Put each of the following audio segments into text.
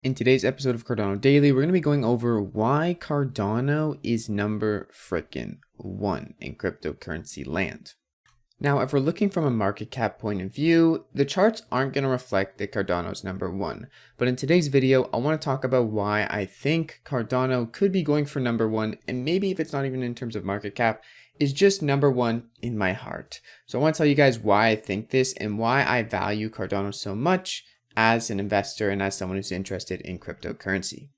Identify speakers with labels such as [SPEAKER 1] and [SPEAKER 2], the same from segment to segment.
[SPEAKER 1] In today's episode of Cardano Daily, we're going to be going over why Cardano is number frickin' one in cryptocurrency land. Now, if we're looking from a market cap point of view, the charts aren't going to reflect that Cardano's number one. But in today's video, I want to talk about why I think Cardano could be going for number one, and maybe if it's not even in terms of market cap, is just number one in my heart. So I want to tell you guys why I think this and why I value Cardano so much as an investor and as someone who's interested in cryptocurrency.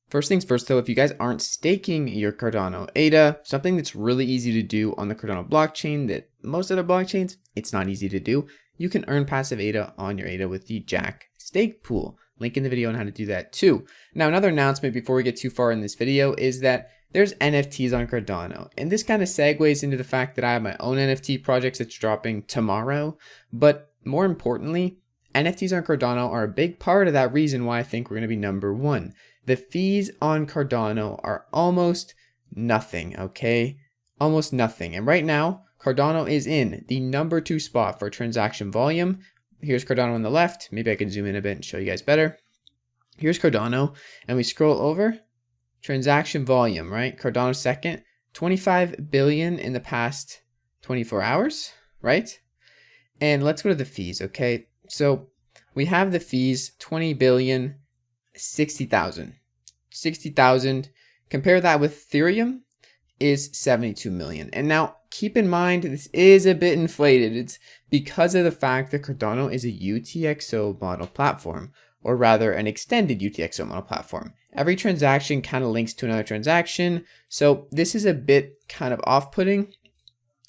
[SPEAKER 1] First things first though, if you guys aren't staking your Cardano ADA, something that's really easy to do on the Cardano blockchain that most other blockchains, it's not easy to do. You can earn passive ADA on your ADA with the Jack stake pool. Link in the video on how to do that too. Now, another announcement before we get too far in this video is that there's NFTs on Cardano. And this kind of segues into the fact that I have my own NFT projects that's dropping tomorrow. But more importantly, NFTs on Cardano are a big part of that reason why I think we're going to be number one. The fees on Cardano are almost nothing, okay? Almost nothing. And right now, Cardano is in the number 2 spot for transaction volume. Here's Cardano on the left. Maybe I can zoom in a bit and show you guys better. Here's Cardano, and we scroll over. Transaction volume, right? Cardano second, 25 billion in the past 24 hours, right? And let's go to the fees, okay? So we have the fees, 20 billion, 60,000. 60,000. Compare that with Ethereum is 72 million. And now keep in mind, this is a bit inflated. It's because of the fact that Cardano is a UTXO model platform, or rather an extended UTXO model platform. Every transaction kind of links to another transaction. So this is a bit kind of off-putting,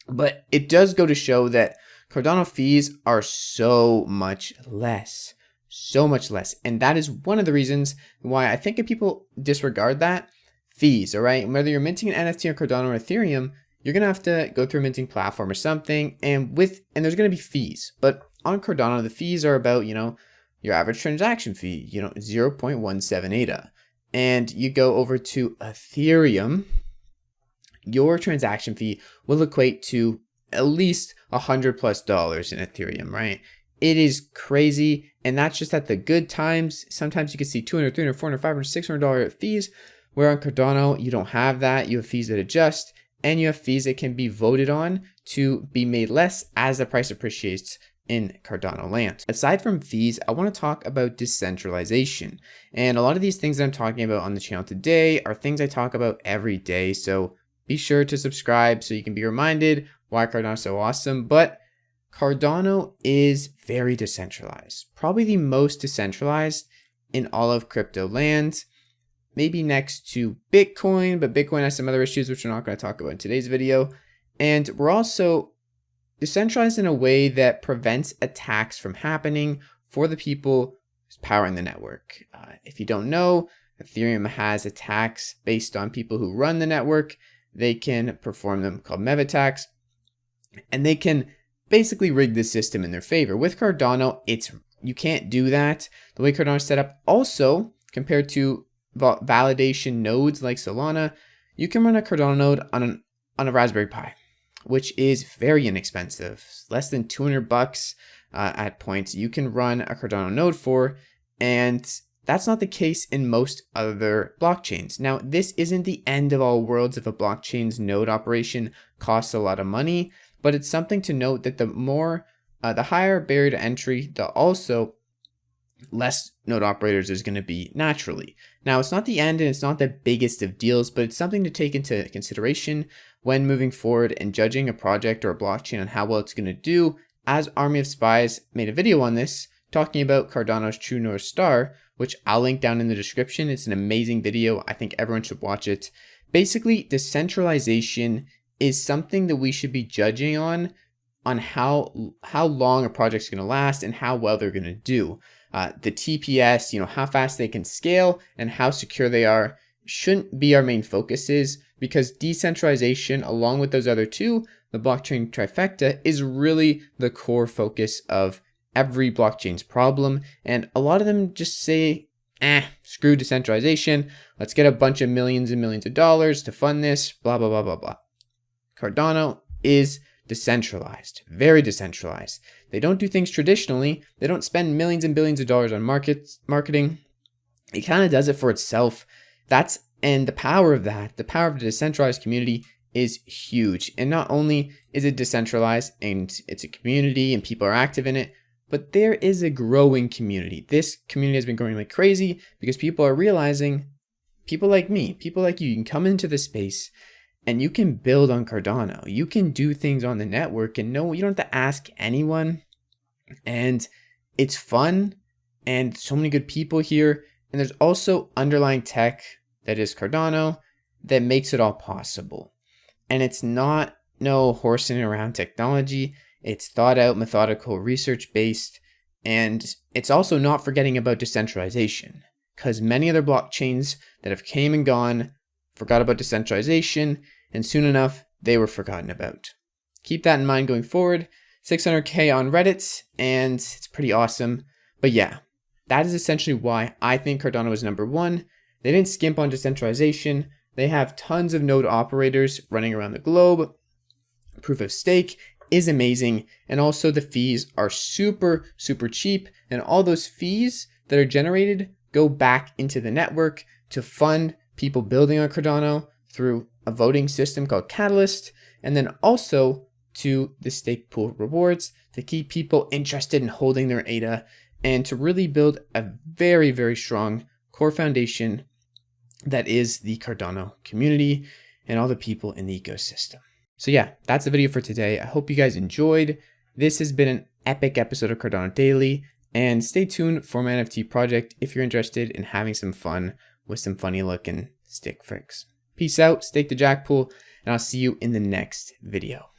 [SPEAKER 1] but it does go to show that Cardano fees are so much less. And that is one of the reasons why I think if people disregard that, fees, all right? Whether you're minting an NFT on Cardano or Ethereum, you're going to have to go through a minting platform or something, and there's going to be fees. But on Cardano, the fees are about, your average transaction fee, 0.17 ADA. And you go over to Ethereum, your transaction fee will equate to at least $100+ in Ethereum, right? It is crazy. And that's just at the good times. Sometimes you can see $200, $300, $400, $500, $600 fees, where on Cardano, you don't have that. You have fees that adjust, and you have fees that can be voted on to be made less as the price appreciates in Cardano land. Aside from fees, I want to talk about decentralization. And a lot of these things that I'm talking about on the channel today are things I talk about every day. So be sure to subscribe so you can be reminded why Cardano is so awesome. But Cardano is very decentralized, probably the most decentralized in all of crypto land, maybe next to Bitcoin, but Bitcoin has some other issues which we're not going to talk about in today's video. And we're also decentralized in a way that prevents attacks from happening for the people powering the network. If you don't know, Ethereum has attacks based on people who run the network. They can perform them called MEV attacks, and they can basically rig the system in their favor. With Cardano, you can't do that. The way Cardano is set up, also compared to validation nodes like Solana, you can run a Cardano node on a Raspberry Pi, which is very inexpensive, less than $200 at points. You can run a Cardano node for, and that's not the case in most other blockchains. Now, this isn't the end of all worlds if a blockchain's node operation costs a lot of money, but it's something to note that the higher barrier to entry, the also less node operators is going to be naturally. Now, it's not the end and it's not the biggest of deals, but it's something to take into consideration when moving forward and judging a project or a blockchain on how well it's going to do. As Army of Spies made a video on this, talking about Cardano's True North Star, which I'll link down in the description. It's an amazing video. I think everyone should watch it. Basically, decentralization is something that we should be judging on how long a project's going to last and how well they're going to do. The TPS, how fast they can scale and how secure they are shouldn't be our main focuses, because decentralization, along with those other two, the blockchain trifecta, is really the core focus of every blockchain's problem. And a lot of them just say, screw decentralization. Let's get a bunch of millions and millions of dollars to fund this, blah, blah, blah, blah, blah. Cardano is decentralized, very decentralized. They don't do things traditionally. They don't spend millions and billions of dollars on marketing. it kind of does it for itself. And the power of that, the power of the decentralized community is huge. And not only is it decentralized and it's a community and people are active in it, but there is a growing community. This community has been growing like crazy because people are realizing, people like me, people like you can come into the space and you can build on Cardano. You can do things on the network and no, you don't have to ask anyone. And it's fun and so many good people here. And there's also underlying tech that is Cardano that makes it all possible. And it's not no horsing around technology. It's thought out, methodical, research based. And it's also not forgetting about decentralization, because many other blockchains that have came and gone forgot about decentralization, and soon enough, they were forgotten about. Keep that in mind going forward. 600K on Reddit, and it's pretty awesome. But yeah, that is essentially why I think Cardano is number one. They didn't skimp on decentralization. They have tons of node operators running around the globe. Proof of stake is amazing. And also the fees are super, super cheap. And all those fees that are generated go back into the network to fund people building on Cardano through a voting system called Catalyst. And then also to the stake pool rewards to keep people interested in holding their ADA and to really build a very, very strong core foundation that is the Cardano community and all the people in the ecosystem. So yeah, that's the video for today. I hope you guys enjoyed. This has been an epic episode of Cardano Daily, and stay tuned for my NFT project if you're interested in having some fun with some funny looking Stik Friks. Peace out, stake the jack pool, and I'll see you in the next video.